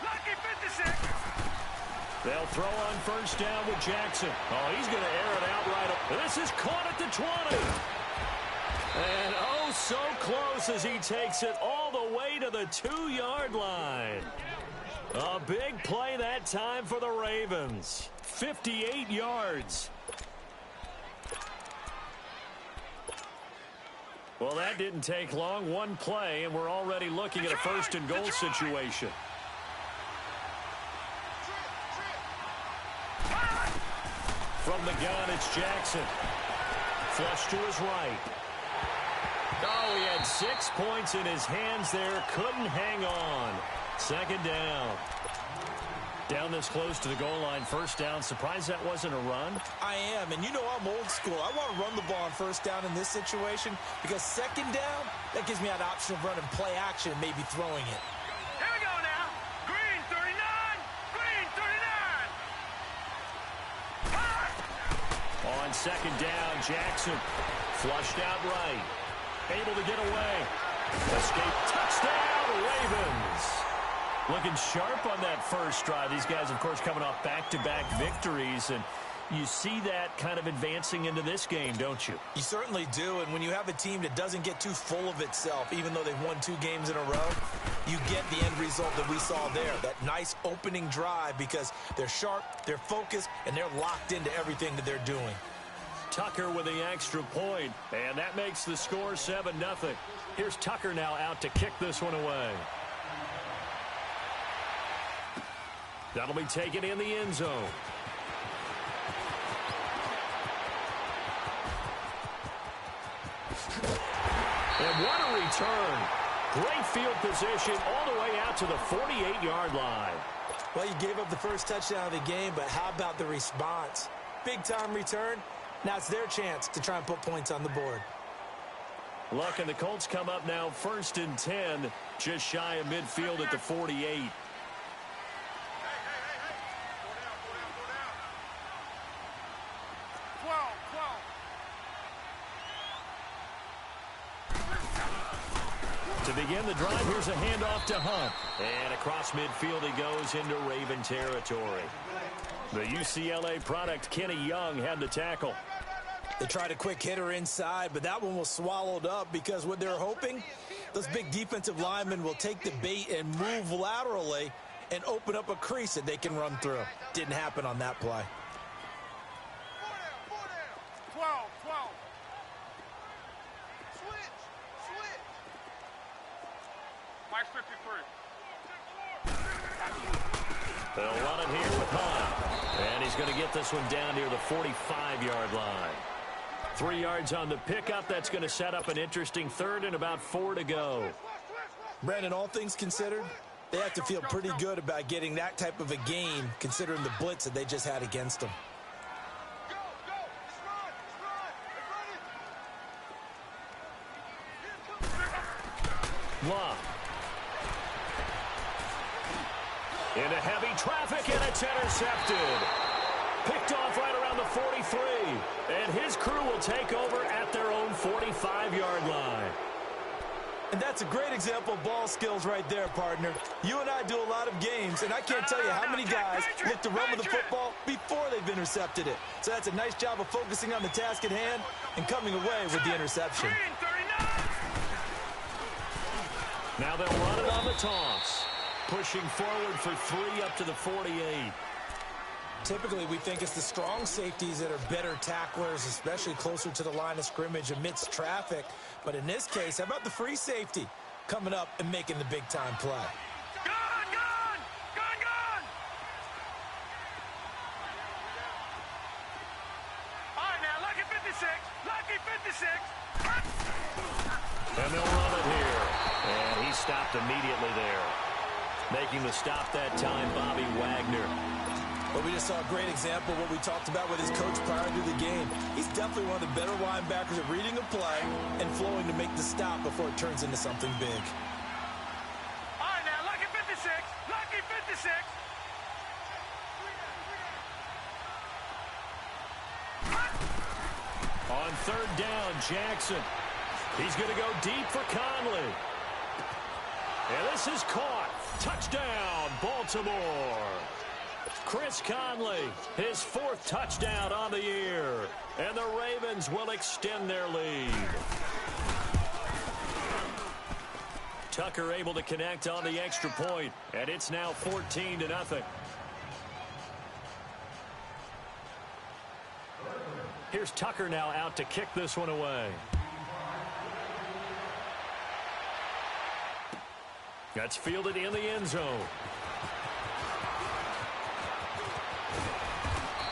Lucky 56. They'll throw on first down with Jackson. Oh, he's going to air it out right up. This is caught at the 20. And oh, so close as he takes it all the way to the 2-yard line. A big play that time for the Ravens. 58 yards. Well, that didn't take long. One play, and we're already looking at a first-and-goal situation. From the gun, it's Jackson. Flush to his right. Oh, he had 6 points in his hands there. Couldn't hang on. Second down. Down this close to the goal line. First down. Surprised that wasn't a run? I am, and you know I'm old school. I want to run the ball on first down in this situation because second down, that gives me that option of running play action and maybe throwing it. Here we go now. Green 39. Green 39. On second down, Jackson flushed out right. Able to get away. Escape. Touchdown, Ravens. Looking sharp on that first drive. These guys, of course, coming off back-to-back victories, and you see that kind of advancing into this game, don't you? You certainly do, and when you have a team that doesn't get too full of itself, even though they've won 2 games in a row, you get the end result that we saw there, that nice opening drive because they're sharp, they're focused, and they're locked into everything that they're doing. Tucker with the extra point, and that makes the score 7-0. Here's Tucker now out to kick this one away. That'll be taken in the end zone. And what a return. Great field position all the way out to the 48-yard line. Well, you gave up the first touchdown of the game, but how about the response? Big-time return. Now it's their chance to try and put points on the board. Look, and the Colts come up now 1st and 10, just shy of midfield at the 48. To begin the drive, here's a handoff to Hunt. And across midfield he goes into Raven territory. The UCLA product, Kenny Young, had the tackle. They tried a quick hitter inside, but that one was swallowed up because what they're hoping, those big defensive linemen will take the bait and move laterally and open up a crease that they can run through. Didn't happen on that play. 12. Mike 53. They'll run it here with Hunt. And he's going to get this one down near the 45-yard line. 3 yards on the pickup. That's going to set up an interesting third and about 4 to go. Brandon, all things considered, they have to feel pretty good about getting that type of a game considering the blitz that they just had against them. Love. Into heavy traffic, and it's intercepted. Picked off right around the 43. And his crew will take over at their own 45-yard line. And that's a great example of ball skills right there, partner. You and I do a lot of games, and I can't tell you how many guys look to run with the football before they've intercepted it. So that's a nice job of focusing on the task at hand and coming away with the interception. Now they'll run it on the toss. Pushing forward for 3 up to the 48. Typically, we think it's the strong safeties that are better tacklers, especially closer to the line of scrimmage amidst traffic. But in this case, how about the free safety coming up and making the big-time play? Gone! All right, now, lucky 56. And they'll run it here. And he stopped immediately there. Making the stop that time, Bobby Wagner. But we just saw a great example of what we talked about with his coach prior to the game. He's definitely one of the better linebackers at reading a play and flowing to make the stop before it turns into something big. All right, now, lucky 56. On third down, Jackson. He's going to go deep for Conley. And this is caught Touchdown, Baltimore. Chris Conley, his 4th touchdown on the year. And the Ravens will extend their lead. Tucker able to connect on the extra point, and it's now 14-0. Here's Tucker now out to kick this one away. That's fielded in the end zone.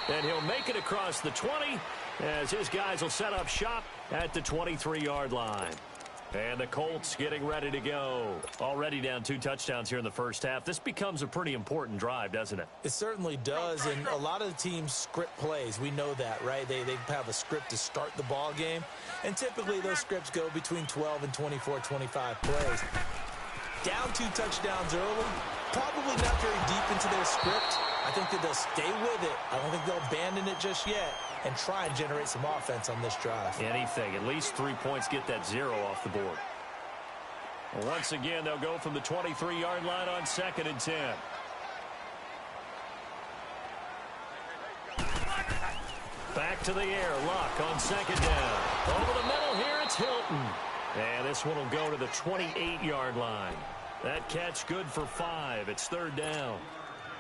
And he'll make it across the 20 as his guys will set up shop at the 23-yard line. And the Colts getting ready to go. Already down 2 touchdowns here in the first half. This becomes a pretty important drive, doesn't it? It certainly does, and a lot of the teams script plays. We know that, right? They have a script to start the ball game, and typically those scripts go between 12 and 24, 25 plays. Down 2 touchdowns early, probably not very deep into their script. I think that they'll stay with it. I don't think they'll abandon it just yet and try and generate some offense on this drive. Anything. At least 3 points, get that 0 off the board. Once again, they'll go from the 23-yard line on 2nd and 10. Back to the air. Luck on 2nd down. Over the middle here, it's Hilton. And this one will go to the 28-yard line. That catch good for 5. It's 3rd down.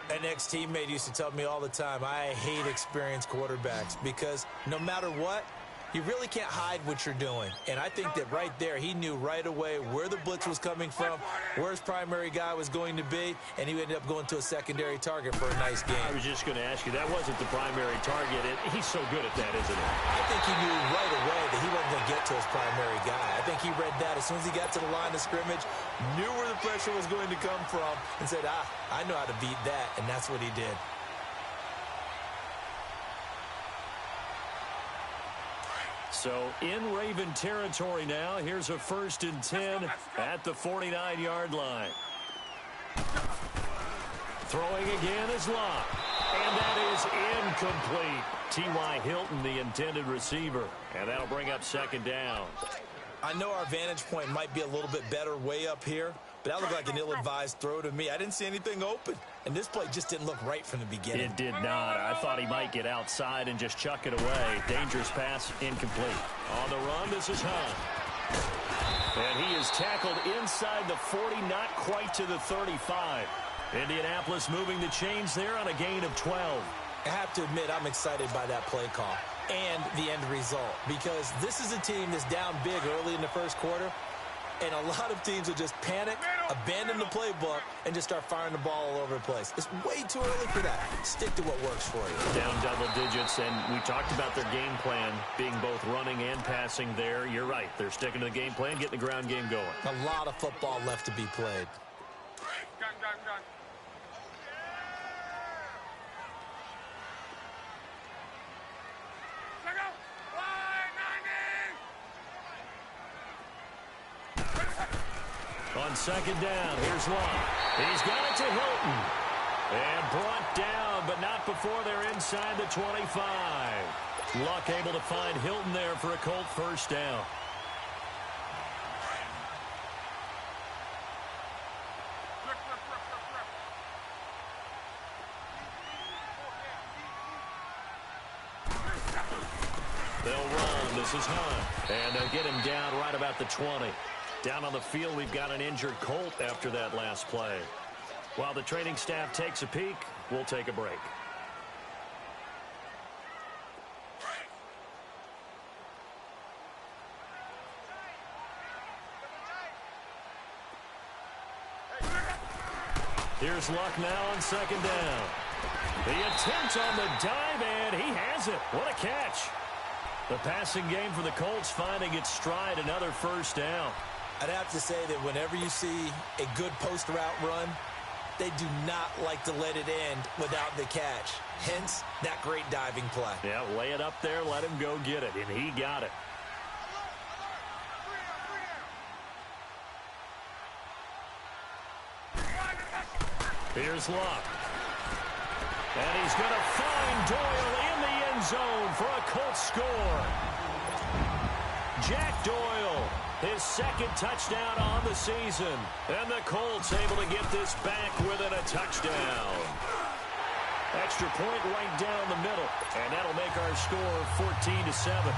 An ex-teammate used to tell me all the time, I hate experienced quarterbacks because no matter what, you really can't hide what you're doing. And I think that right there, he knew right away where the blitz was coming from, where his primary guy was going to be, and he ended up going to a secondary target for a nice game. I was just going to ask you, that wasn't the primary target. He's so good at that, isn't he? I think he knew right away that he wasn't going to get to his primary guy. I think he read that as soon as he got to the line of scrimmage, knew where the pressure was going to come from, and said, I know how to beat that, and that's what he did. So in Raven territory now. Here's a 1st and 10 at the 49-yard line. Throwing again is Locke. And that is incomplete. T.Y. Hilton, the intended receiver. And that'll bring up 2nd down. I know our vantage point might be a little bit better way up here, but that looked like an ill-advised throw to me. I didn't see anything open, and this play just didn't look right from the beginning. It did not. I thought he might get outside and just chuck it away. Dangerous pass, incomplete. On the run, this is Hunt. And he is tackled inside the 40, not quite to the 35. Indianapolis moving the chains there on a gain of 12. I have to admit, I'm excited by that play call and the end result, because this is a team that's down big early in the first quarter, and a lot of teams will just panic, abandon the playbook, and just start firing the ball all over the place. It's way too early for that. Stick to what works for you. Down double digits, and we talked about their game plan being both running and passing there. You're right. They're sticking to the game plan, getting the ground game going. A lot of football left to be played. Gun. On 2nd down, here's Locke. He's got it to Hilton. And brought down, but not before they're inside the 25. Luck able to find Hilton there for a Colt 1st down. They'll run. This is Hunt. And they'll get him down right about the 20. Down on the field, we've got an injured Colt after that last play. While the training staff takes a peek, we'll take a break. Here's Luck now on 2nd down. The attempt on the dive, and he has it. What a catch. The passing game for the Colts finding its stride, another 1st down. I'd have to say that whenever you see a good post route run, they do not like to let it end without the catch. Hence, that great diving play. Yeah, lay it up there, let him go get it, and he got it. Here's Luck. And he's going to find Doyle in the end zone for a Colts score. Jack Doyle His second touchdown on the season. And the Colts able to get this back within a touchdown. Extra point right down the middle. And that'll make our score 14-7.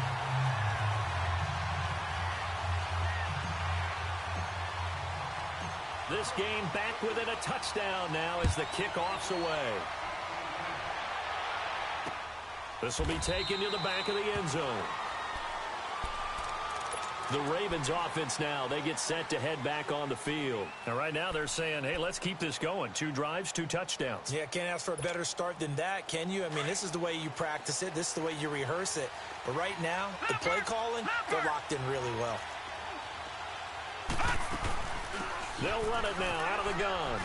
This game back within a touchdown now as the kickoff's away. This will be taken to the back of the end zone. The Ravens offense now, they get set to head back on the field. And right now they're saying, hey, let's keep this going. 2 drives, 2 touchdowns. Yeah, can't ask for a better start than that, can you? I mean, this is the way you practice it. This is the way you rehearse it. But right now, the play calling, they're locked in really well. They'll run it now out of the gun.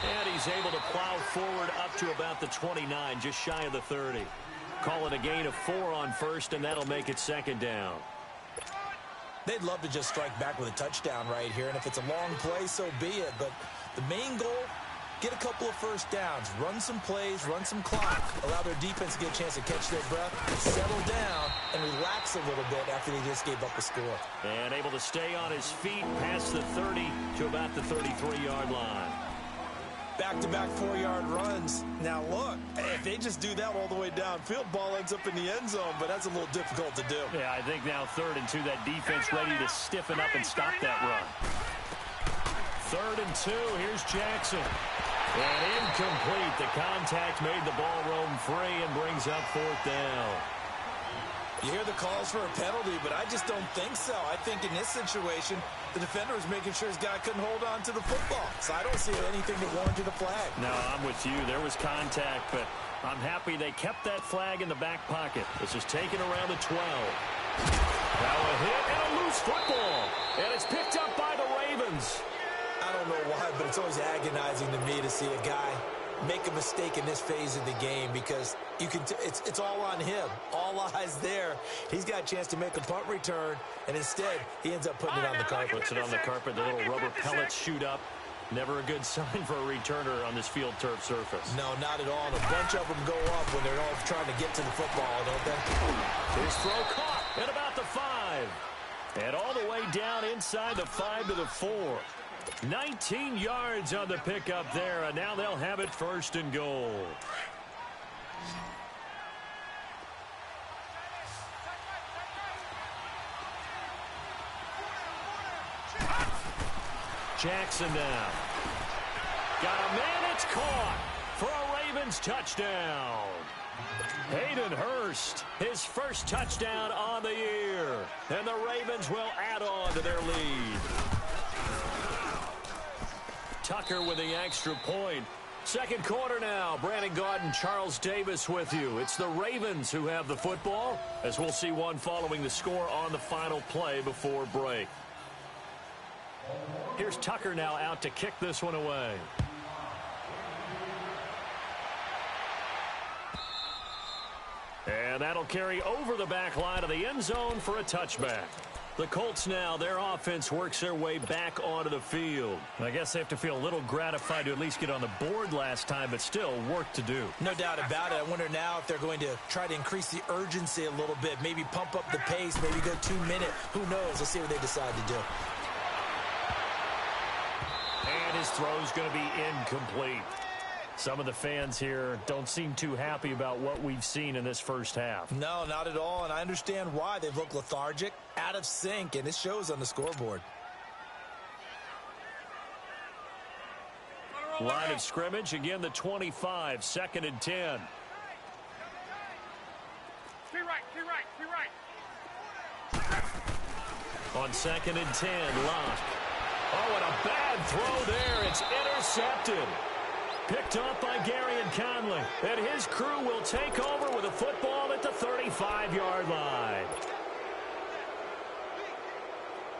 And he's able to plow forward up to about the 29, just shy of the 30. Call it a gain of 4 on first, and that'll make it second down. They'd love to just strike back with a touchdown right here, and if it's a long play, so be it. But the main goal, get a couple of first downs, run some plays, run some clock, allow their defense to get a chance to catch their breath, settle down, and relax a little bit after they just gave up a score. And able to stay on his feet past the 30 to about the 33-yard line. Back-to-back 4-yard runs. Now, look, if they just do that all the way downfield, ball ends up in the end zone, but that's a little difficult to do. Yeah, I think now 3rd and 2, that defense ready to stiffen up and stop that run. 3rd and 2, here's Jackson. And incomplete. The contact made the ball roam free and brings up 4th down. You hear the calls for a penalty, but I just don't think so. I think in this situation, the defender was making sure his guy couldn't hold on to the football. So I don't see anything that warranted a flag. No, I'm with you. There was contact, but I'm happy they kept that flag in the back pocket. This is taken around the 12. Now a hit and a loose football. And it's picked up by the Ravens. I don't know why, but it's always agonizing to me to see a guy make a mistake in this phase of the game because you can it's all on him. All eyes there. He's got a chance to make a punt return, and instead he ends up putting it on the carpet. Puts it on the carpet. The little rubber pellets shoot up. Never a good sign for a returner on this field turf surface. No, not at all. And a bunch of them go up when they're all trying to get to the football, don't they? His throw caught at about the 5. And all the way down inside the 5 to the 4. 19 yards on the pickup there, and now they'll have it 1st and goal. Jackson now. Got a man, it's caught for a Ravens touchdown. Hayden Hurst, his first touchdown on the year. And the Ravens will add on to their lead. Tucker with the extra point. Second quarter now. Brandon Gaudin, Charles Davis with you. It's the Ravens who have the football, as we'll see one following the score on the final play before break. Here's Tucker now out to kick this one away. And that'll carry over the back line of the end zone for a touchback. The Colts now, their offense works their way back onto the field. I guess they have to feel a little gratified to at least get on the board last time, but still work to do. No doubt about it. I wonder now if they're going to try to increase the urgency a little bit, maybe pump up the pace, maybe go 2-minute. Who knows? Let's see what they decide to do. And his throw's going to be incomplete. Some of the fans here don't seem too happy about what we've seen in this first half. No, not at all, and I understand why. They've looked lethargic, out of sync, and it shows on the scoreboard. Line of scrimmage, again the 25, 2nd and 10. On 2nd and 10, Locke. Oh, and a bad throw there. It's intercepted. Picked up by Garyon Conley. And his crew will take over with a football at the 35-yard line.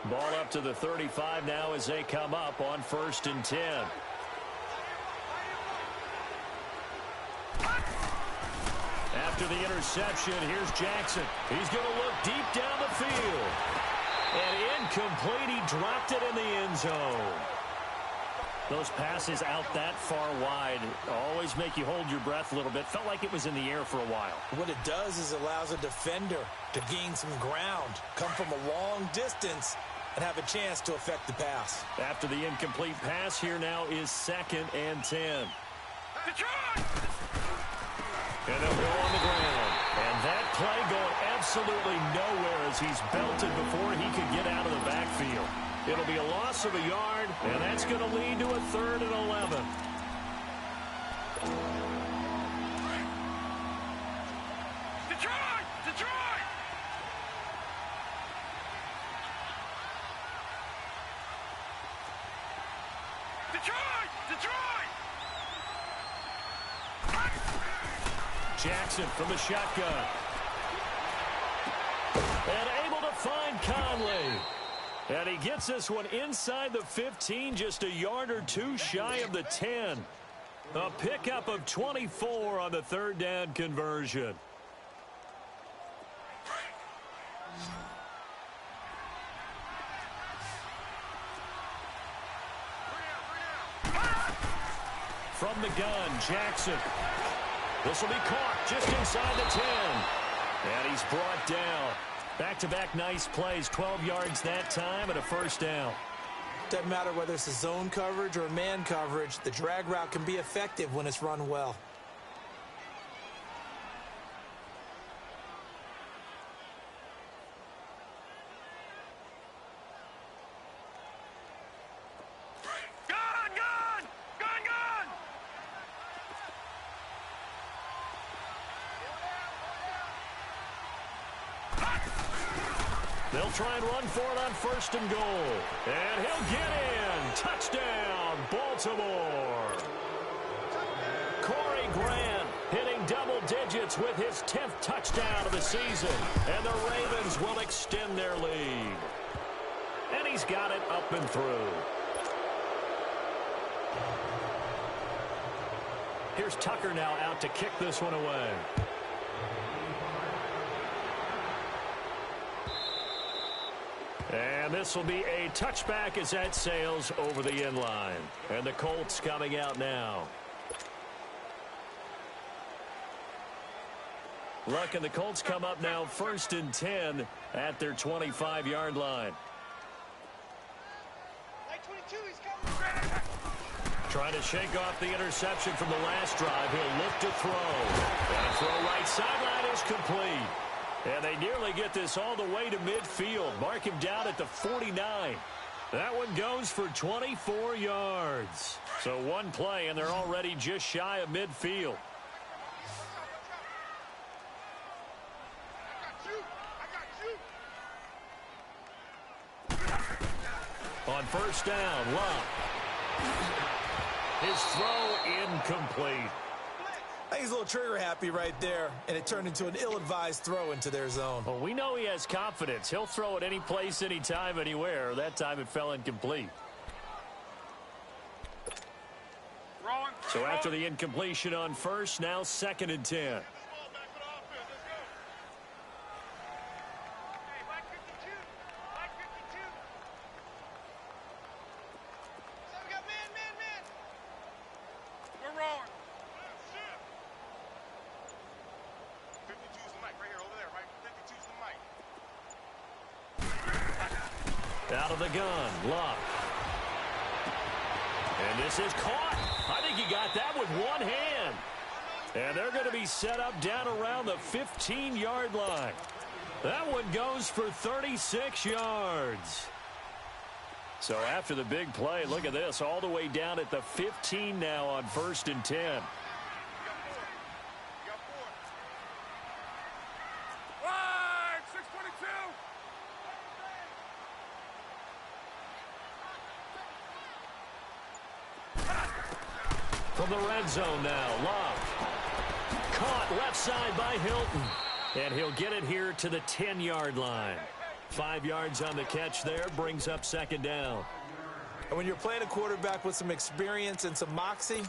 Ball up to the 35 now as they come up on 1st and 10. After the interception, here's Jackson. He's going to look deep down the field. And incomplete. He dropped it in the end zone. Those passes out that far wide always make you hold your breath a little bit. Felt like it was in the air for a while. What it does is allows a defender to gain some ground, come from a long distance, and have a chance to affect the pass. After the incomplete pass, here now is 2nd and 10. Detroit! And they'll go on the ground. And that play going absolutely nowhere as he's belted before he could get out of the backfield. It'll be a loss of a yard, and that's going to lead to a 3rd and 11. Detroit! Detroit! Detroit! Detroit! Jackson from the shotgun. And able to find Conley. And he gets this one inside the 15, just a yard or two shy of the 10. A pickup of 24 on the 3rd down conversion. From the gun, Jackson. This will be caught just inside the 10. And he's brought down. Back-to-back nice plays, 12 yards that time and a 1st down. Doesn't matter whether it's a zone coverage or man coverage, the drag route can be effective when it's run well. Gun! Gun! Gun! Gun! They'll try and run for it on 1st and goal. And he'll get in. Touchdown, Baltimore. Corey Grant hitting double digits with his 10th touchdown of the season. And the Ravens will extend their lead. And he's got it up and through. Here's Tucker now out to kick this one away. And this will be a touchback as that sails over the end line. And the Colts coming out now. Look, and the Colts come up now 1st and 10 at their 25-yard line. Trying to shake off the interception from the last drive. He'll look to throw. And a throw right sideline is complete. And they nearly get this all the way to midfield. Mark him down at the 49. That one goes for 24 yards. So one play, and they're already just shy of midfield. On 1st down, Love. His throw incomplete. I think he's a little trigger happy right there, and it turned into an ill-advised throw into their zone. Well, we know he has confidence. He'll throw it any place, anytime, anywhere. That time it fell incomplete. So after the incompletion on 1st, now 2nd and 10. Out of the gun, Luck. And this is caught. I think he got that with one hand. And they're going to be set up down around the 15-yard line. That one goes for 36 yards. So after the big play, look at this, all the way down at the 15 now on 1st and 10. From the red zone now, Love. Caught left side by Hilton. And he'll get it here to the 10-yard line. 5 yards on the catch there, brings up 2nd down. And when you're playing a quarterback with some experience and some moxie,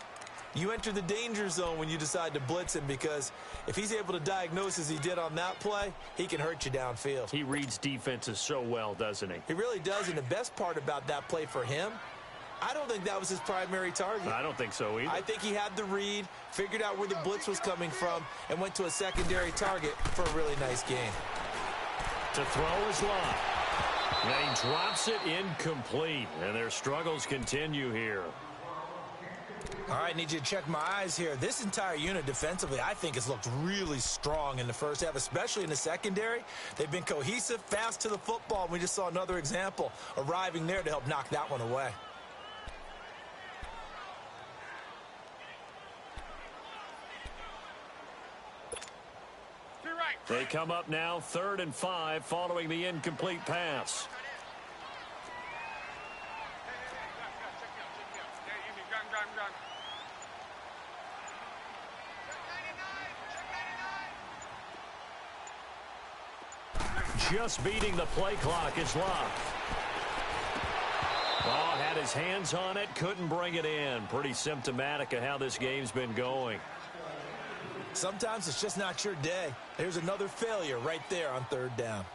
you enter the danger zone when you decide to blitz him, because if he's able to diagnose as he did on that play, he can hurt you downfield. He reads defenses so well, doesn't he? He really does, and the best part about that play for him I don't think that was his primary target. I don't think so either. I think he had the read, figured out where the blitz was coming from, and went to a secondary target for a really nice game. To throw is Lott. And he drops it incomplete, and their struggles continue here. All right, need you to check my eyes here. This entire unit defensively, I think, has looked really strong in the first half, especially in the secondary. They've been cohesive, fast to the football, and we just saw another example arriving there to help knock that one away. They come up now 3rd and 5 following the incomplete pass. Just beating the play clock is Lott. Oh, had his hands on it, couldn't bring it in. Pretty symptomatic of how this game's been going. Sometimes it's just not your day. There's another failure right there on 3rd down.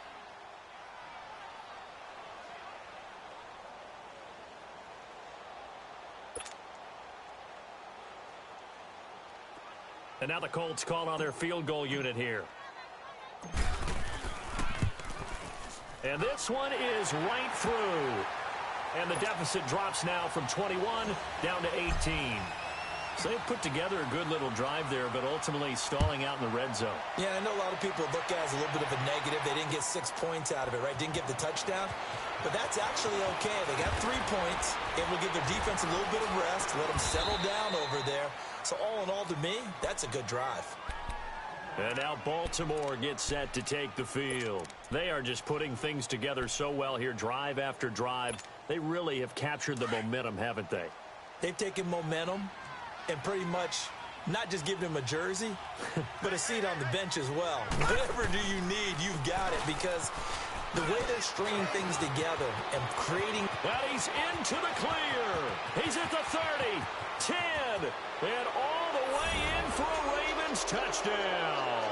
And now the Colts call on their field goal unit here. And this one is right through. And the deficit drops now from 21 down to 18. So they put together a good little drive there, but ultimately stalling out in the red zone. Yeah, I know a lot of people look at it as a little bit of a negative. They didn't get 6 points out of it, right? Didn't get the touchdown. But that's actually okay. They got 3 points. It will give their defense a little bit of rest, let them settle down over there. So all in all, to me, that's a good drive. And now Baltimore gets set to take the field. They are just putting things together so well here, drive after drive. They really have captured the momentum, haven't they? They've taken momentum and pretty much not just given him a jersey, but a seat on the bench as well. Whatever do you need, you've got it, because the way they're stringing things together and creating... Well, he's into the clear. He's at the 30, 10, and all the way in for a Ravens touchdown.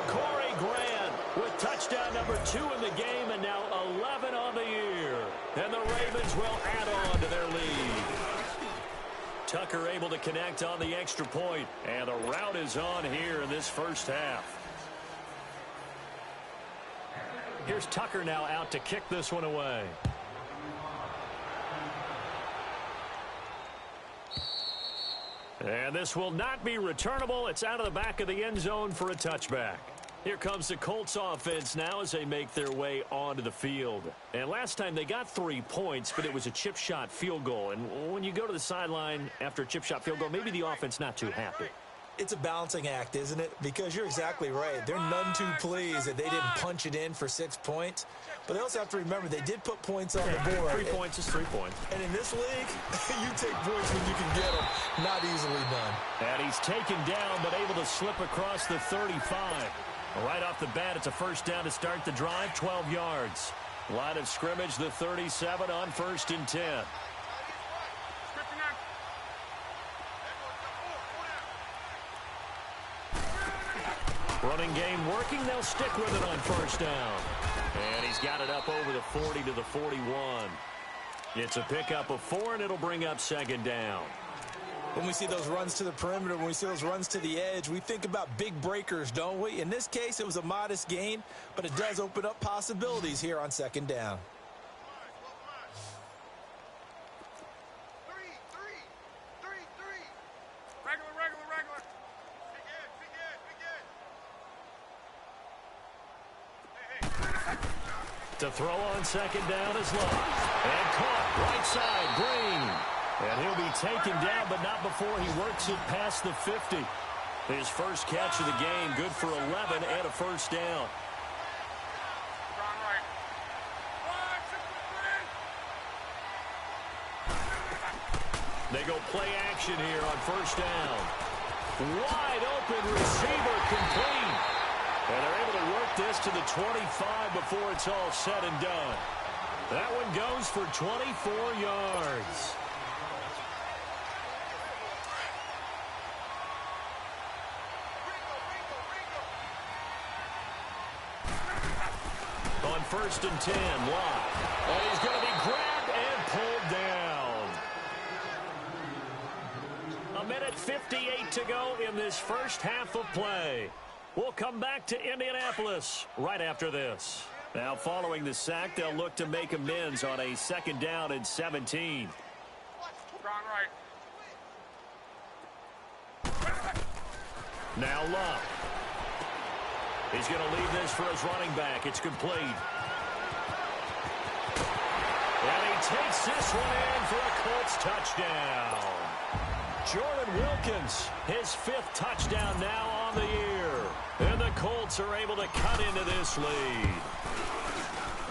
Corey Grant with touchdown number 2 in the game, and now 11 on the year. And the Ravens will add on to their lead. Tucker able to connect on the extra point, and the route is on here in this first half. Here's Tucker now out to kick this one away. And this will not be returnable. It's out of the back of the end zone for a touchback. Here comes the Colts offense now as they make their way onto the field. And last time they got 3 points, but it was a chip shot field goal. And when you go to the sideline after a chip shot field goal, maybe the offense not too happy. It's a balancing act, isn't it? Because you're exactly right. They're none too pleased that they didn't punch it in for 6 points. But they also have to remember they did put points on the board. 3 points is 3 points. And in this league, you take points when you can get them. Not easily done. And he's taken down but able to slip across the 35. Right off the bat, it's a first down to start the drive, 12 yards. Line of scrimmage, the 37 on 1st and 10. Running game working. They'll stick with it on 1st down. And he's got it up over the 40 to the 41. It's a pickup of 4, and it'll bring up 2nd down. When we see those runs to the perimeter, when we see those runs to the edge, we think about big breakers, don't we? In this case, it was a modest gain, but it does open up possibilities here on 2nd down. Regular. To throw on 2nd down is Lott. And caught right side, Green. And he'll be taken down, but not before he works it past the 50. His first catch of the game, good for 11 and a 1st down. They go play action here on 1st down. Wide open receiver complete. And they're able to work this to the 25 before it's all said and done. That one goes for 24 yards. On 1st and 10, Lott. And he's going to be grabbed and pulled down. minute 58 to go in this first half of play. We'll come back to Indianapolis right after this. Now, following the sack, they'll look to make amends on a 2nd down and 17. Now Love. He's going to leave this for his running back. It's complete. And he takes this one in for a Colts touchdown. Jordan Wilkins, his 5th touchdown now on the year. And the Colts are able to cut into this lead.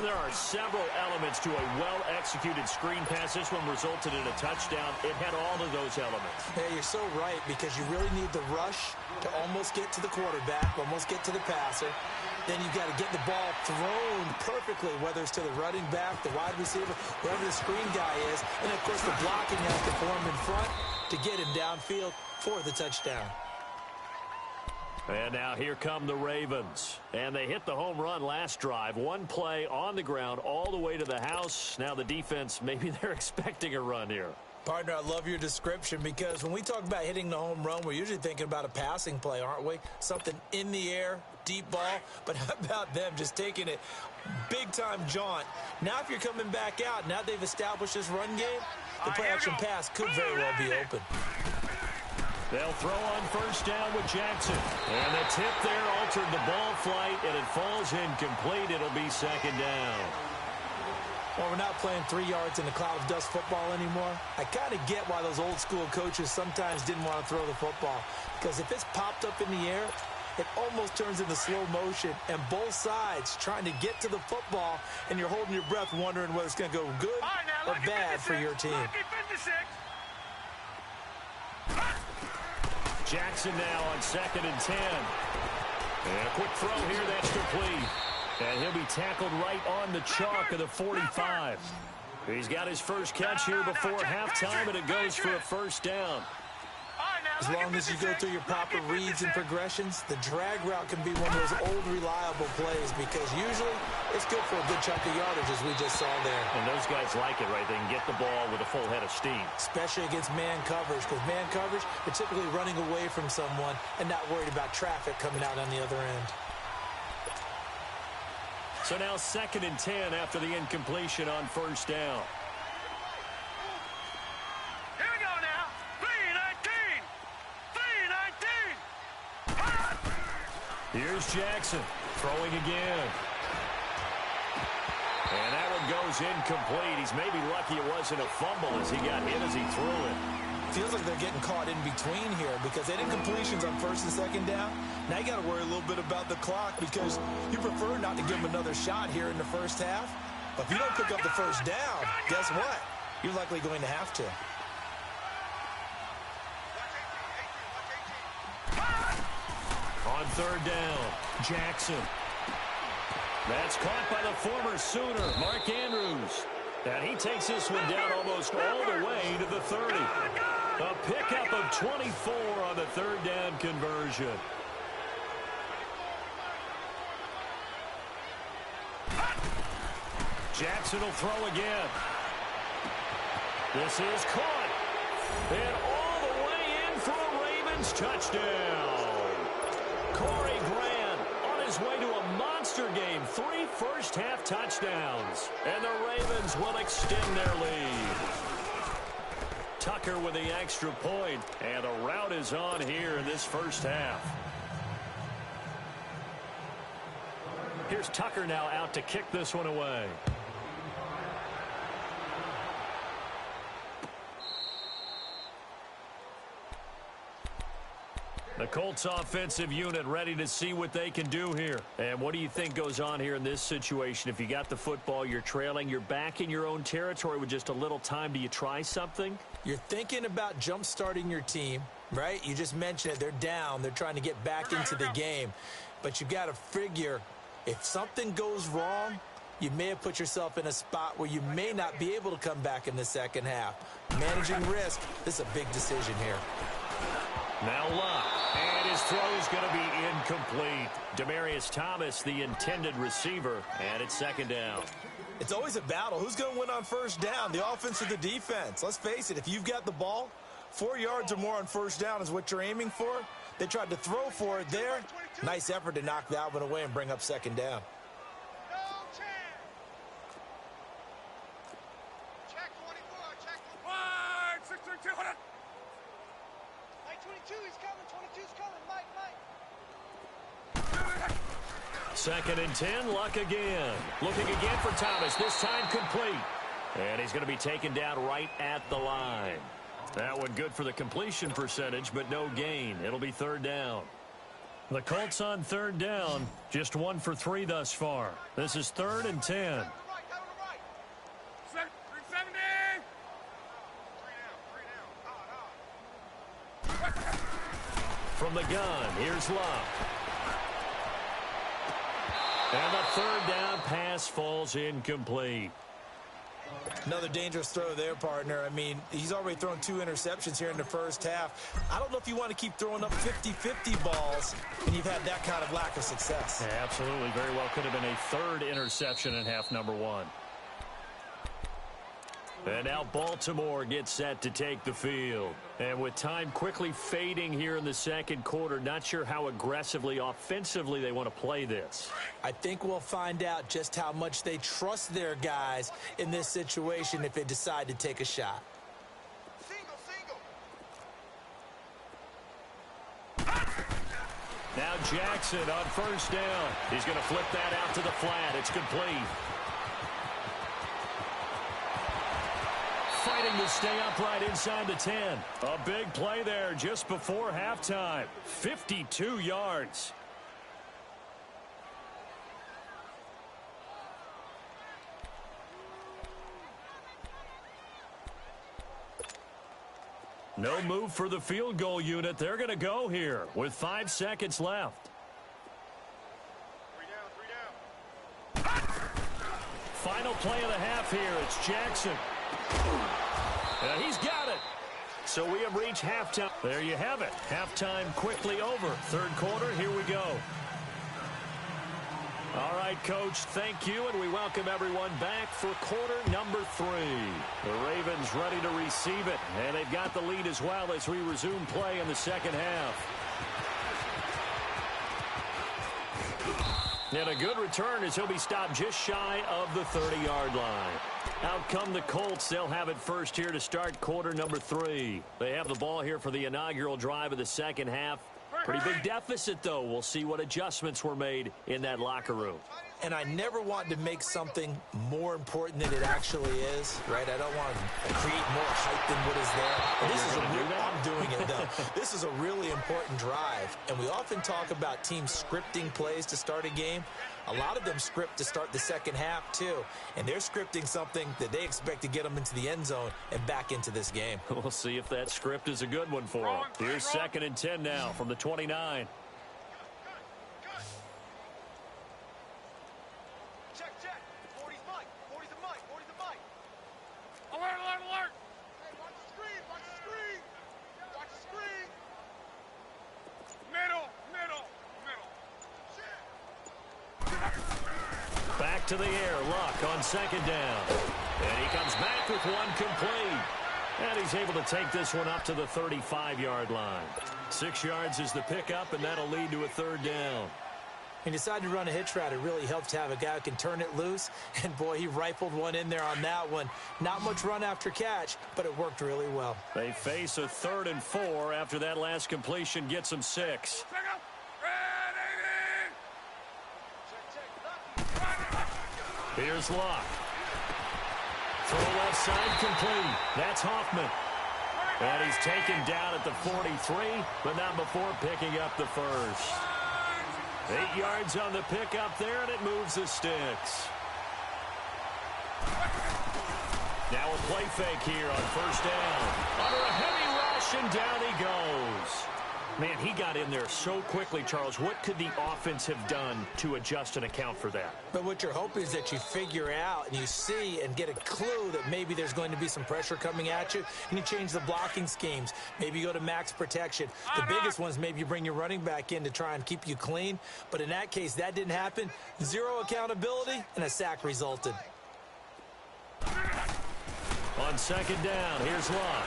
There are several elements to a well-executed screen pass. This one resulted in a touchdown. It had all of those elements. Hey, you're so right, because you really need the rush to almost get to the quarterback, almost get to the passer. Then you've got to get the ball thrown perfectly, whether it's to the running back, the wide receiver, wherever the screen guy is. And, of course, the blocking has to form in front to get him downfield for the touchdown. And now here come the Ravens. And they hit the home run last drive. One play on the ground all the way to the house. Now the defense, maybe they're expecting a run here. Partner, I love your description, because when we talk about hitting the home run, we're usually thinking about a passing play, aren't we? Something in the air, deep ball. But how about them just taking it big-time jaunt? Now if you're coming back out, now they've established this run game, the play-action pass could very well be open. They'll throw on 1st down with Jackson. And the tip there altered the ball flight, and it falls incomplete. It'll be 2nd down. Well, we're not playing 3 yards in a cloud of dust football anymore. I kind of get why those old-school coaches sometimes didn't want to throw the football, because if it's popped up in the air, it almost turns into slow motion, and both sides trying to get to the football, and you're holding your breath wondering whether it's going to go good or bad for your team. Jackson now on 2nd and 10. And a quick throw here, that's complete. And he'll be tackled right on the chalk of the 45. He's got his first catch here before halftime, and it goes for a 1st down. As long as you go through your proper reads and progressions, the drag route can be one of those old reliable plays, because usually it's good for a good chunk of yardage, as we just saw there. And those guys like it, right? They can get the ball with a full head of steam. Especially against man coverage, because man coverage, they're typically running away from someone and not worried about traffic coming out on the other end. So now 2nd and 10 after the incompletion on 1st down. Here we go now. 3-19. 3-19. Here's Jackson throwing again. And that one goes incomplete. He's maybe lucky it wasn't a fumble as he got hit as he threw it. Feels like they're getting caught in between here, because they had incompletions on 1st and 2nd down. Now you got to worry a little bit about the clock, because you prefer not to give them another shot here in the first half. But if you don't pick up the 1st down, guess what? You're likely going to have to. On 3rd down, Jackson. That's caught by the former Sooner, Mark Andrews. And he takes this one down almost all the way to the 30. A pickup of 24 on the 3rd down conversion. Jackson will throw again. This is caught. And all the way in for a Ravens touchdown. Corey Grant on his way to a monster game. 3 first-half touchdowns. And the Ravens will extend their lead. Tucker with the extra point. And the rout is on here in this first half. Here's Tucker now out to kick this one away. The Colts offensive unit ready to see what they can do here. And what do you think goes on here in this situation? If you got the football, you're trailing, you're back in your own territory with just a little time. Do you try something? You're thinking about jump-starting your team, right? You just mentioned it. They're down. They're trying to get back into the game. But you've got to figure, if something goes wrong, you may have put yourself in a spot where you may not be able to come back in the second half. Managing risk, this is a big decision here. Now Luck, and his throw is going to be incomplete. Demaryius Thomas, the intended receiver, and it's second down. It's always a battle. Who's going to win on first down, the offense or the defense? Let's face it, if you've got the ball, 4 yards or more on first down is what you're aiming for. They tried to throw for it there. Nice effort to knock that one away and bring up second down. Check 24, check 1, 632, hold on. Mike 22, he's coming, 22's coming, Mike. Second and 10, Luck again. Looking again for Thomas, this time complete. And he's going to be taken down right at the line. That one good for the completion percentage, but no gain. It'll be third down. The Colts on third down, just 1 for 3 thus far. This is 3rd and 10. From the gun, here's Luck. And the third down pass falls incomplete. Another dangerous throw there, partner. I mean, he's already thrown 2 interceptions here in the first half. I don't know if you want to keep throwing up 50-50 balls when you've had that kind of lack of success. Yeah, absolutely. Very well could have been a 3rd interception in half number 1. And now Baltimore gets set to take the field. And with time quickly fading here in the second quarter, not sure how aggressively, offensively they want to play this. I think we'll find out just how much they trust their guys in this situation if they decide to take a shot. Now Jackson on first down. He's going to flip that out to the flat. It's complete. Fighting to stay upright inside the 10. A big play there just before halftime. 52 yards. No move for the field goal unit. They're going to go here with 5 seconds left. 3 down. Final play of the half here. It's Jackson. He's got it. So we have reached halftime. There you have it. Halftime quickly over. Third quarter, here we go. All right, Coach, thank you, and we welcome everyone back for quarter number 3. The Ravens ready to receive it, and they've got the lead as well as we resume play in the second half. And a good return as he'll be stopped just shy of the 30-yard line. Out come the Colts. They'll have it first here to start quarter number 3. They have the ball here for the inaugural drive of the second half. Pretty big deficit, though. We'll see what adjustments were made in that locker room. And I never want to make something more important than it actually is, right? I don't want to create more hype than what is there. But this is I'm doing it, though. This is a really important drive. And we often talk about teams scripting plays to start a game. A lot of them script to start the second half, too. And they're scripting something that they expect to get them into the end zone and back into this game. We'll see if that script is a good one for them. Here's 2nd and 10 now from the 29. Check. 40's Mike. 40's the Mike. 40's the Mike. Alert. Hey, watch the screen. Watch the screen. Middle. Back to the air. Luck on 2nd down. And he comes back with one complete. And he's able to take this one up to the 35-yard line. 6 yards is the pickup, and that'll lead to a 3rd down. He decided to run a hitch route. It really helps to have a guy who can turn it loose. And, boy, he rifled one in there on that one. Not much run after catch, but it worked really well. They face a 3rd and 4 after that last completion gets them 6. Here's Luck. Throw left side complete. That's Hoffman. And he's taken down at the 43, but not before picking up the first. 8 yards on the pickup there, and it moves the sticks. Now a play fake here on first down. Under a heavy rush, and down he goes. Man, he got in there so quickly, Charles. What could the offense have done to adjust and account for that? But what you're hoping is that you figure out and you see and get a clue that maybe there's going to be some pressure coming at you, and you change the blocking schemes. Maybe you go to max protection. The biggest ones, maybe you bring your running back in to try and keep you clean. But in that case, that didn't happen. 0 accountability, and a sack resulted. On 2nd down, here's Luck.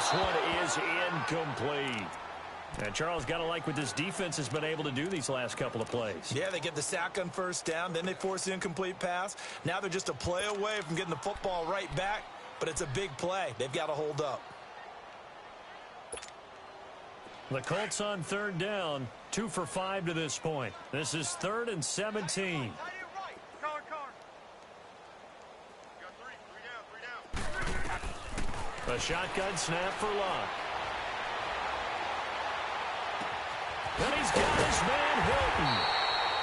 this one is incomplete. And Charles, got to like what this defense has been able to do these last couple of plays. Yeah, they get the sack on first down, then they force the incomplete pass. Now they're just a play away from getting the football right back, but it's a big play. They've got to hold up. The Colts on third down, 2 for 5 to this point. This is 3rd and 17. A shotgun snap for Locke. And he's got his man Hilton.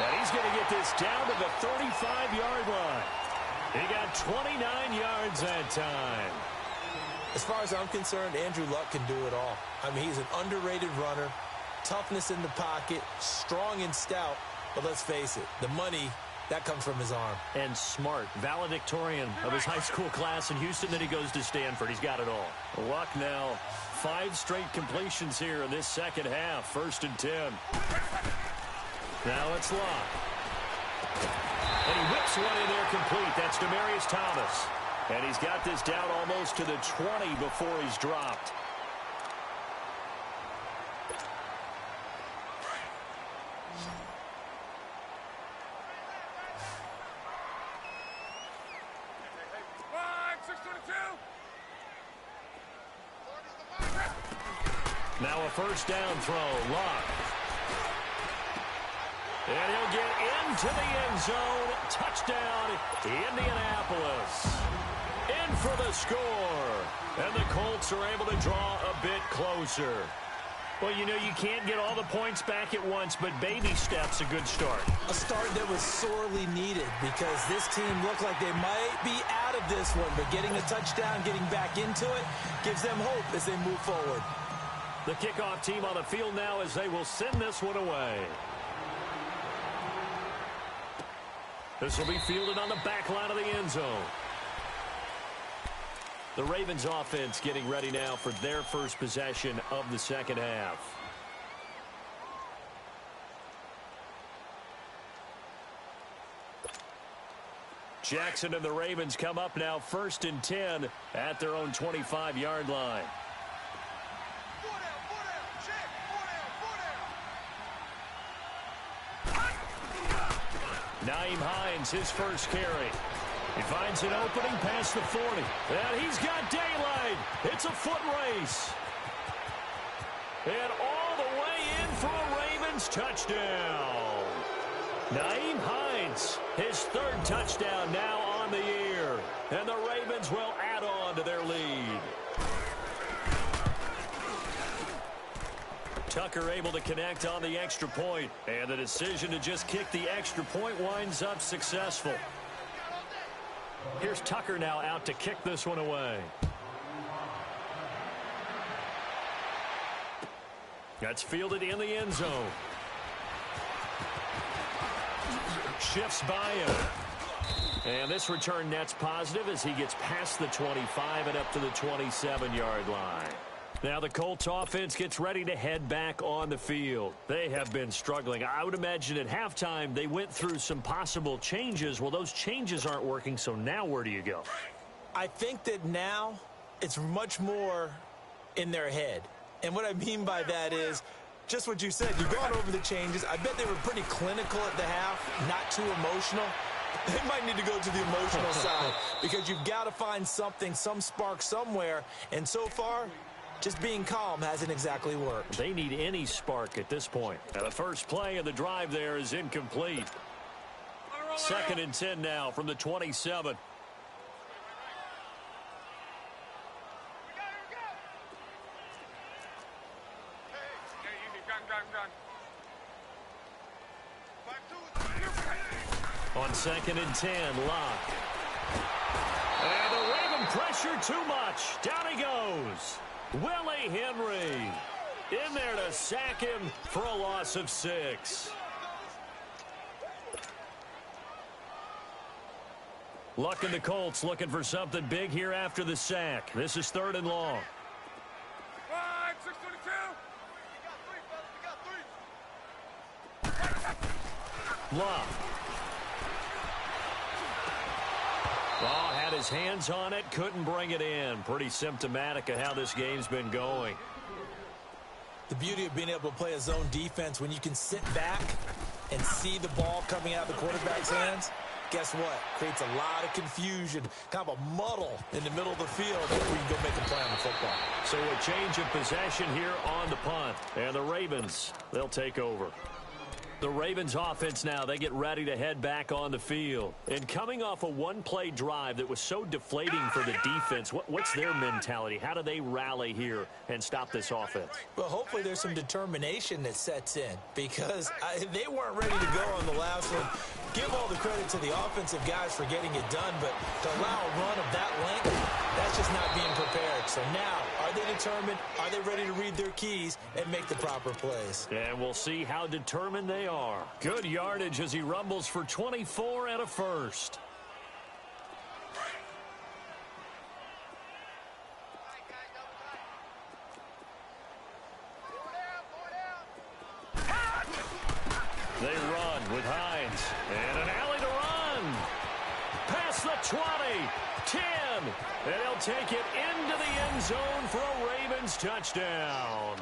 And he's going to get this down to the 35-yard line. He got 29 yards that time. As far as I'm concerned, Andrew Luck can do it all. I mean, he's an underrated runner, toughness in the pocket, strong and stout. But let's face it, the money, that comes from his arm. And smart, valedictorian of his high school class in Houston. Then he goes to Stanford. He's got it all. Luck now, 5 straight completions here in this second half. 1st and 10. Now it's Luck. And he whips one in there complete. That's Demaryius Thomas. And he's got this down almost to the 20 before he's dropped. Now a first down throw. Luck. And he'll get into the end zone. Touchdown, Indianapolis. In for the score. And the Colts are able to draw a bit closer. Well, you know, you can't get all the points back at once, but baby steps a good start. A start that was sorely needed because this team looked like they might be out of this one, but getting a touchdown, getting back into it, gives them hope as they move forward. The kickoff team on the field now as they will send this one away. This will be fielded on the back line of the end zone. The Ravens offense getting ready now for their first possession of the second half. Jackson and the Ravens come up now 1st and 10 at their own 25-yard line. Nyheim Hines, his first carry. He finds an opening past the 40. And he's got daylight. It's a foot race. And all the way in for a Ravens touchdown. Nyheim Hines, his 3rd touchdown now on the year. And the Ravens will add on to their lead. Tucker able to connect on the extra point. And the decision to just kick the extra point winds up successful. Here's Tucker now out to kick this one away. That's fielded in the end zone. Shifts by him. And this return net's positive as he gets past the 25 and up to the 27-yard line. Now the Colts offense gets ready to head back on the field. They have been struggling. I would imagine at halftime they went through some possible changes. Well, those changes aren't working, so now where do you go? I think that now it's much more in their head. And what I mean by that is just what you said. You've gone over the changes. I bet they were pretty clinical at the half, not too emotional. They might need to go to the emotional side because you've got to find something, some spark somewhere. And so far, just being calm hasn't exactly worked. They need any spark at this point. Now the first play of the drive there is incomplete. 2nd and 10 now from the 27. On 2nd and 10, Locke. And the Raven pressure too much. Down he goes. Willie Henry in there to sack him for a loss of 6. Luck and the Colts looking for something big here after the sack. This is 3rd and long. 5, 6, 22. Luck. Oh, had his hands on it, couldn't bring it in. Pretty symptomatic of how this game's been going. The beauty of being able to play a zone defense when you can sit back and see the ball coming out of the quarterback's hands, guess what? Creates a lot of confusion, kind of a muddle in the middle of the field where you can go make a play on the football. So a change of possession here on the punt. And the Ravens, they'll take over. The Ravens offense now, they get ready to head back on the field. And coming off a one-play drive that was so deflating for the defense, what's their mentality? How do they rally here and stop this offense? Well, hopefully there's some determination that sets in because they weren't ready to go on the last one. Give all the credit to the offensive guys for getting it done, but to allow a run of that length, that's just not being prepared. So now, are they determined? Are they ready to read their keys and make the proper plays? And we'll see how determined they are. Good yardage as he rumbles for 24 and a first. They run with Hines. And an alley to run. Past the 20. 10. And he'll take it into the end zone for a Ravens touchdown.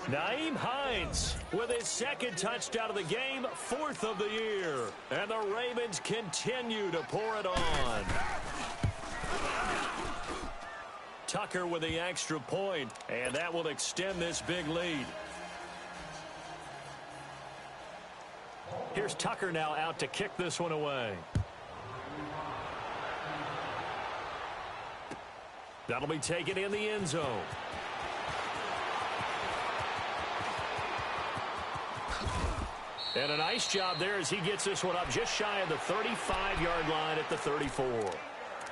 Nyheim Hines with his second touchdown of the game, 4th of the year. And the Ravens continue to pour it on. Tucker with the extra point, and that will extend this big lead. Here's Tucker now out to kick this one away. That'll be taken in the end zone. And a nice job there as he gets this one up just shy of the 35-yard line at the 34.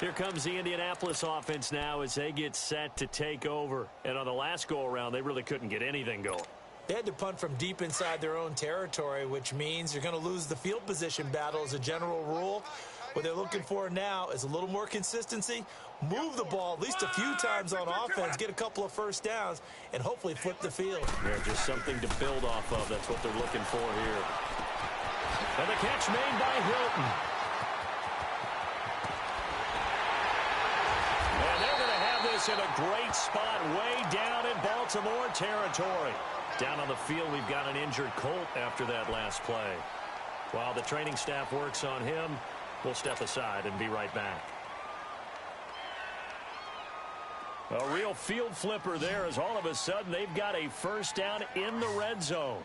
Here comes the Indianapolis offense now as they get set to take over. And on the last go-around, they really couldn't get anything going. They had to punt from deep inside their own territory, which means you're going to lose the field position battle as a general rule. What they're looking for now is a little more consistency, move the ball at least a few times on offense, get a couple of first downs, and hopefully flip the field. Yeah, just something to build off of. That's what they're looking for here. And the catch made by Hilton. And they're going to have this in a great spot way down in Baltimore territory. Down on the field, we've got an injured Colt after that last play. While the training staff works on him, we'll step aside and be right back. A real field flipper there as all of a sudden they've got a first down in the red zone.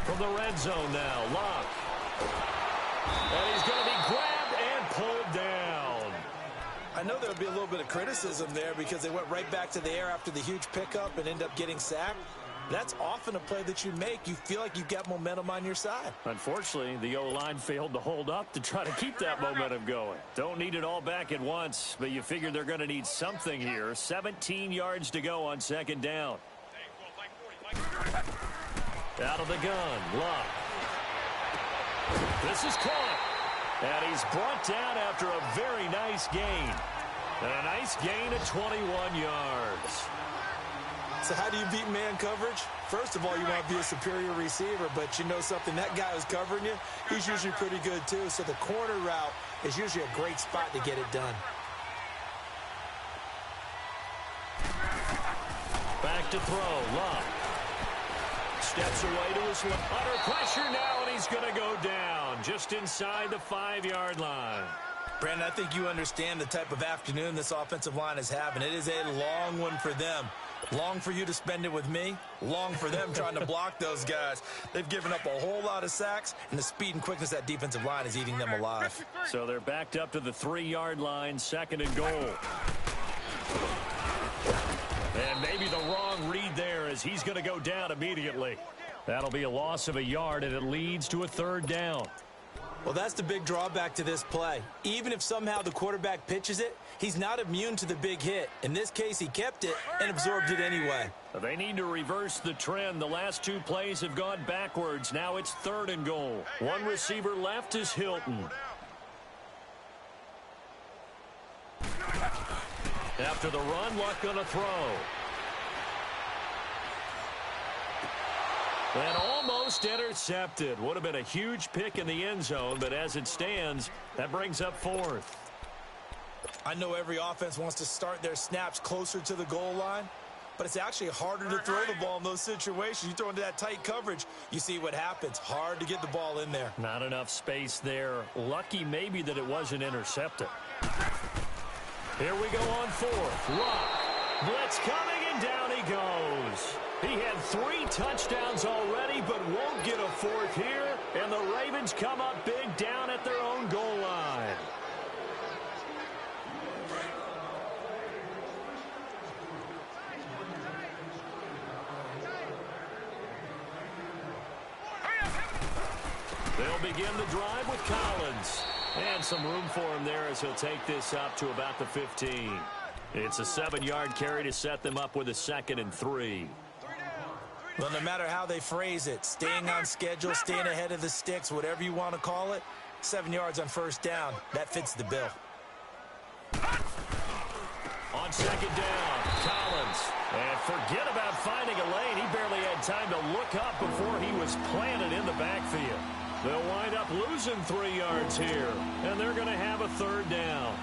From the red zone now, Locke. And he's going to be grabbed and pulled down. I know there'll be a little bit of criticism there because they went right back to the air after the huge pickup and end up getting sacked. That's often a play that you make. You feel like you've got momentum on your side. Unfortunately, the O-line failed to hold up to try to keep that momentum going. Don't need it all back at once, but you figure they're going to need something here. 17 yards to go on second down. Out of the gun, Locke. This is caught. And he's brought down after a very nice gain. And a nice gain of 21 yards. So how do you beat man coverage? First of all, you want to be a superior receiver, but you know something, that guy who's covering you, he's usually pretty good too. So the corner route is usually a great spot to get it done. Back to throw, Locke. Steps away to his left. Under pressure now, and he's going to go down just inside the 5-yard line. Brandon, I think you understand the type of afternoon this offensive line is having. It is a long one for them. Long for you to spend it with me. Long for them trying to block those guys. They've given up a whole lot of sacks, and the speed and quickness of that defensive line is eating them alive. So they're backed up to the 3-yard line, 2nd and goal. And maybe the wrong read there as he's going to go down immediately. That'll be a loss of a yard, and it leads to a 3rd down. Well, that's the big drawback to this play. Even if somehow the quarterback pitches it, he's not immune to the big hit. In this case, he kept it and absorbed it anyway. They need to reverse the trend. The last 2 plays have gone backwards. Now it's 3rd and goal. One receiver left is Hilton. After the run, Luck going to throw. And almost intercepted. Would have been a huge pick in the end zone, but as it stands, that brings up fourth. I know every offense wants to start their snaps closer to the goal line, but it's actually harder to throw the ball in those situations. You throw into that tight coverage, you see what happens. Hard to get the ball in there. Not enough space there. Lucky maybe that it wasn't intercepted. Here we go on fourth. Luck. Blitz coming, and down he goes. He had 3 touchdowns already, but won't get a fourth here. And the Ravens come up big down at their own goal line. They'll begin the drive with Collins. And some room for him there as he'll take this up to about the 15. It's a 7-yard carry to set them up with a 2nd and 3. Well, no matter how they phrase it, staying on schedule, staying ahead of the sticks, whatever you want to call it, 7 yards on first down, that fits the bill. On 2nd down, Collins. And forget about finding a lane. He barely had time to look up before he was planted in the backfield. They'll wind up losing 3 yards here, and they're going to have a 3rd down.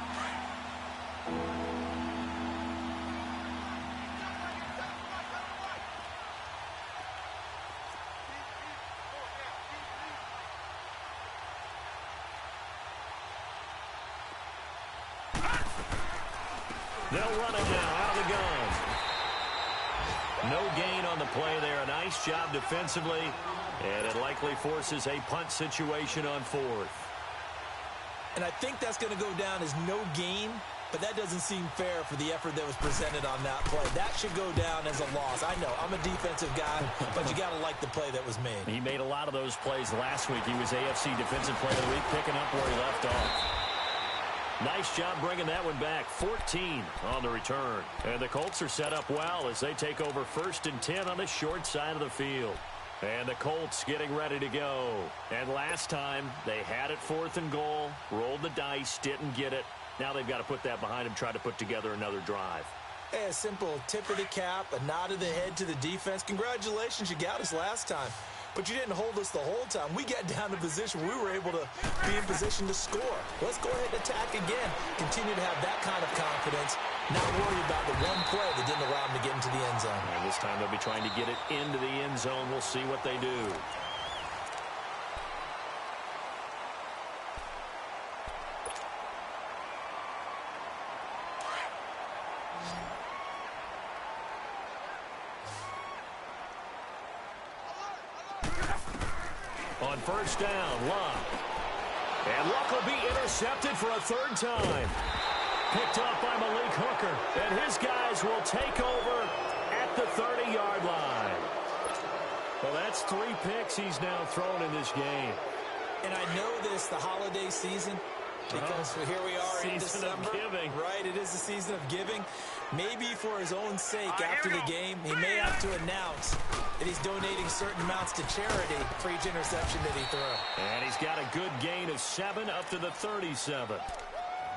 They'll run it now out of the gun. No gain on the play there. A nice job defensively. And it likely forces a punt situation on 4th. And I think that's going to go down as no gain, but that doesn't seem fair for the effort that was presented on that play. That should go down as a loss. I know, I'm a defensive guy, but you got to like the play that was made. He made a lot of those plays last week. He was AFC Defensive Player of the Week, picking up where he left off. Nice job bringing that one back. 14 on the return. And the Colts are set up well as they take over 1st and 10 on the short side of the field. And the Colts getting ready to go. And last time, they had it 4th and goal, rolled the dice, didn't get it. Now they've got to put that behind them, try to put together another drive. Hey, a simple tip of the cap, a nod of the head to the defense. Congratulations, you got us last time. But you didn't hold us the whole time. We got down to position. We were able to be in position to score. Let's go ahead and attack again. Continue to have that kind of confidence. Not worry about the one play that didn't allow them to get into the end zone. And this time they'll be trying to get it into the end zone. We'll see what they do. On 1st down, Luck. And Luck will be intercepted for a 3rd time. Picked up by Malik Hooker. And his guys will take over at the 30-yard line. Well, that's 3 picks he's now thrown in this game. And I know this, the holiday season, because here we are in December. Season of giving. Right, it is the season of giving. Maybe for his own sake after the game, he may have to announce that he's donating certain amounts to charity for each interception that he threw. And he's got a good gain of 7 up to the 37.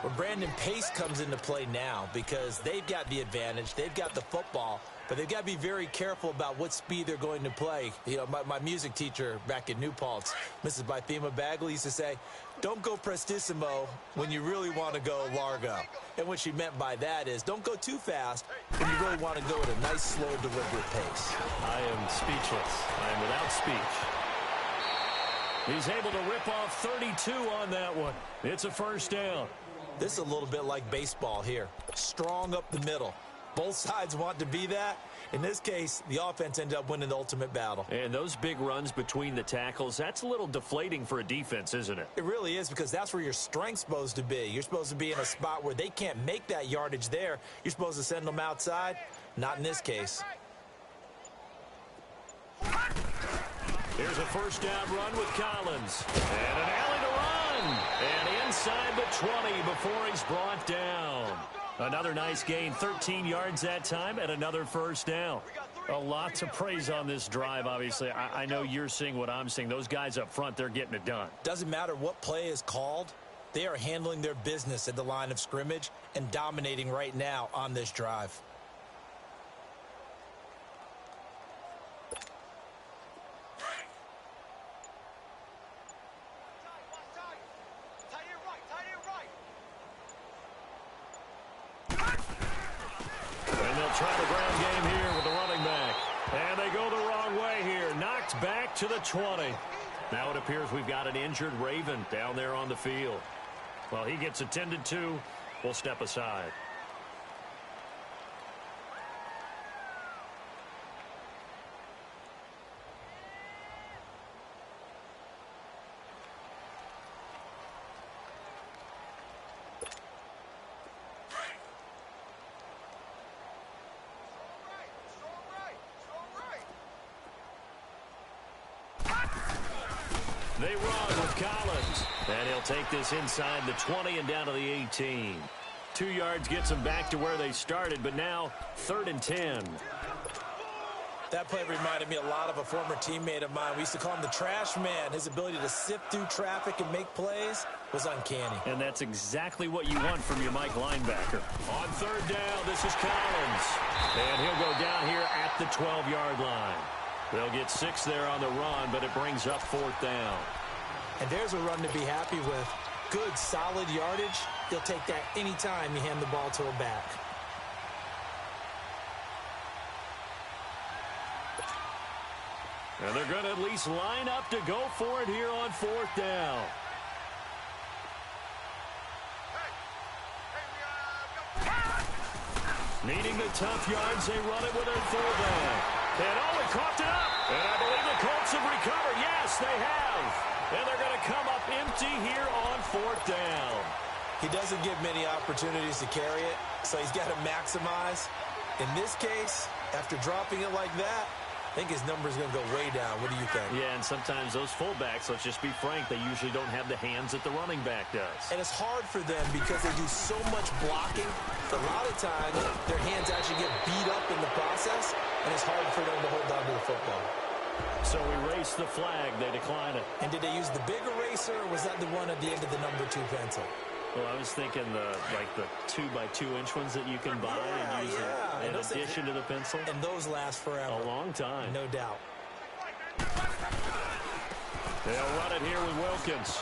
Well, Brandon, pace comes into play now because they've got the advantage. They've got the football, but they've got to be very careful about what speed they're going to play. You know, my music teacher back in New Paltz, Mrs. Bythema Bagley, used to say, don't go prestissimo when you really want to go largo. And what she meant by that is don't go too fast when you really want to go at a nice, slow, deliberate pace. I am speechless. I am without speech. He's able to rip off 32 on that one. It's a 1st down. This is a little bit like baseball here. Strong up the middle. Both sides want to be that. In this case, the offense ended up winning the ultimate battle. And those big runs between the tackles, that's a little deflating for a defense, isn't it? It really is, because that's where your strength's supposed to be. You're supposed to be in a spot where they can't make that yardage there. You're supposed to send them outside. Not in this case. Here's a 1st down run with Collins. And an alley to run. And inside the 20 before he's brought down. Another nice gain, 13 yards that time, and another 1st down. A lot to praise on this drive, obviously. I know you're seeing what I'm seeing. Those guys up front, they're getting it done. Doesn't matter what play is called. They are handling their business at the line of scrimmage and dominating right now on this drive. try the ground game here with the running back. And they go the wrong way here. Knocked back to the 20. Now it appears we've got an injured Raven down there on the field. Well, he gets attended to. We'll step aside. They run with Collins. And he'll take this inside the 20 and down to the 18. 2 yards gets them back to where they started, but now 3rd and 10. That play reminded me a lot of a former teammate of mine. We used to call him the trash man. His ability to sift through traffic and make plays was uncanny. And that's exactly what you want from your Mike linebacker. On 3rd down, this is Collins. And he'll go down here at the 12-yard line. They'll get 6 there on the run, but it brings up 4th down. And there's a run to be happy with. Good, solid yardage. He'll take that anytime you hand the ball to a back. And they're going to at least line up to go for it here on 4th down. Needing the tough yards, they run it with their fullback. And he coughed it up. And I believe the Colts have recovered. Yes, they have. And they're going to come up empty here on 4th down. He doesn't get many opportunities to carry it, so he's got to maximize. In this case, after dropping it like that, I think his number is going to go way down. What do you think? Yeah, and sometimes those fullbacks, let's just be frank, they usually don't have the hands that the running back does. And it's hard for them because they do so much blocking. A lot of times, their hands actually get beat up in the process, and it's hard for them to hold on to the football. So we race the flag. They decline it. And did they use the big eraser, or was that the one at the end of the number 2 pencil? Well, I was thinking the 2x2-inch ones that you can buy and use in addition to the pencil. And those last forever. A long time. No doubt. They'll run it here with Wilkins.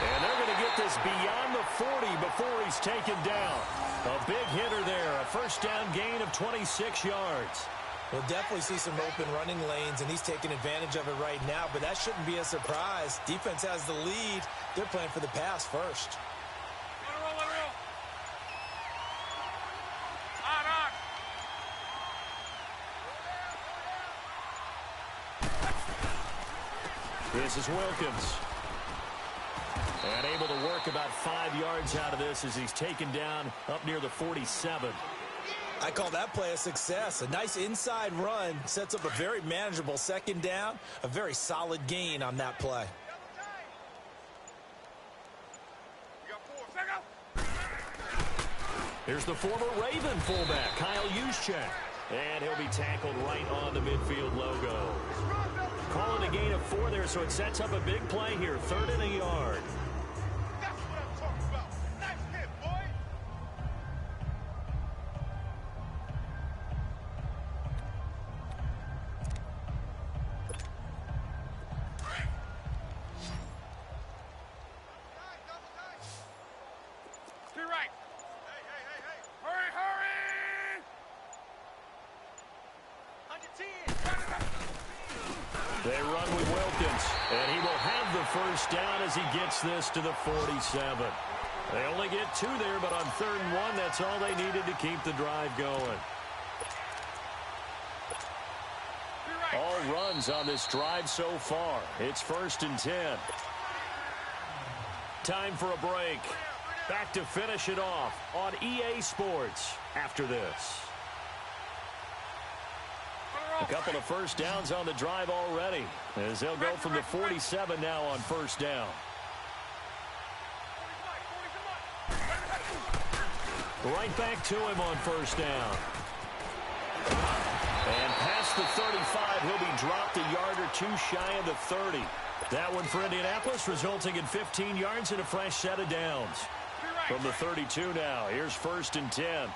And they're going to get this beyond the 40 before he's taken down. A big hitter there. A 1st down gain of 26 yards. We'll definitely see some open running lanes, and he's taking advantage of it right now, but that shouldn't be a surprise. Defense has the lead. They're playing for the pass first. Let it roll. On. This is Wilkins. And able to work about 5 yards out of this as he's taken down up near the 47. I call that play a success. A nice inside run sets up a very manageable 2nd down. A very solid gain on that play. Here's the former Raven fullback, Kyle Juszczyk. And he'll be tackled right on the midfield logo. Calling a gain of 4 there, so it sets up a big play here. 3rd and a yard. That's what I'm talking about. Nice hit, boy. To your right. Hey. Hurry. On your 10. They run with Wilkins, and he will have the 1st down as he gets this to the 47. They only get 2 there, but on 3rd and 1, that's all they needed to keep the drive going. All runs on this drive so far. It's 1st and 10. Time for a break. Back to finish it off on EA Sports after this. A couple of 1st downs on the drive already, as they'll go from the 47 now on 1st down. Right back to him on 1st down. And past the 35, he'll be dropped a yard or 2 shy of the 30. That one for Indianapolis, resulting in 15 yards and a fresh set of downs. From the 32 now, here's 1st and 10.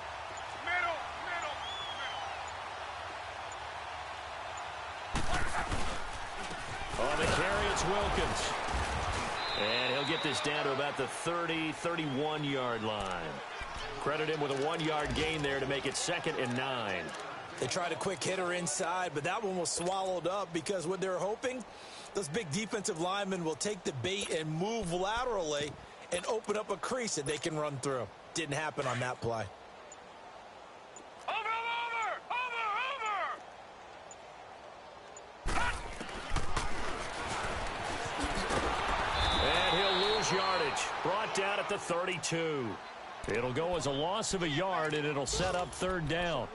On the carry, it's Wilkins. And he'll get this down to about the 30, 31-yard line. Credit him with a 1-yard gain there to make it 2nd and 9. They tried a quick hitter inside, but that one was swallowed up because what they're hoping, those big defensive linemen will take the bait and move laterally and open up a crease that they can run through. Didn't happen on that play. And he'll lose yardage. Brought down at the 32. It'll go as a loss of a yard, and it'll set up 3rd down.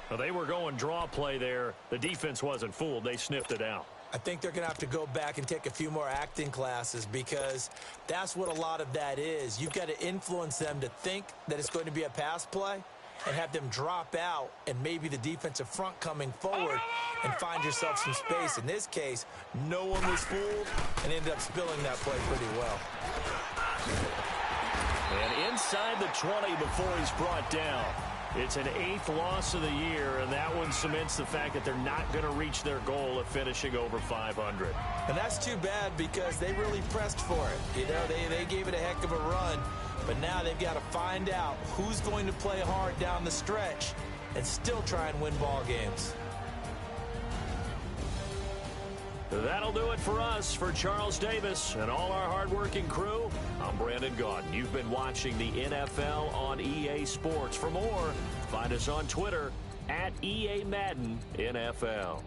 Well, they were going draw play there. The defense wasn't fooled. They sniffed it out. I think they're going to have to go back and take a few more acting classes because that's what a lot of that is. You've got to influence them to think that it's going to be a pass play and have them drop out and maybe the defensive front coming forward and find yourself some space. In this case, no one was fooled and ended up spilling that play pretty well. And inside the 20 before he's brought down. It's an 8th loss of the year, and that one cements the fact that they're not going to reach their goal of finishing over 500. And that's too bad because they really pressed for it. You know, they gave it a heck of a run, but now they've got to find out who's going to play hard down the stretch and still try and win ball games. That'll do it for us. For Charles Davis and all our hardworking crew, I'm Brandon Gaudin. You've been watching the NFL on EA Sports. For more, find us on Twitter at EA Madden NFL.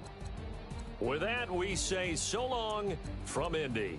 With that, we say so long from Indy.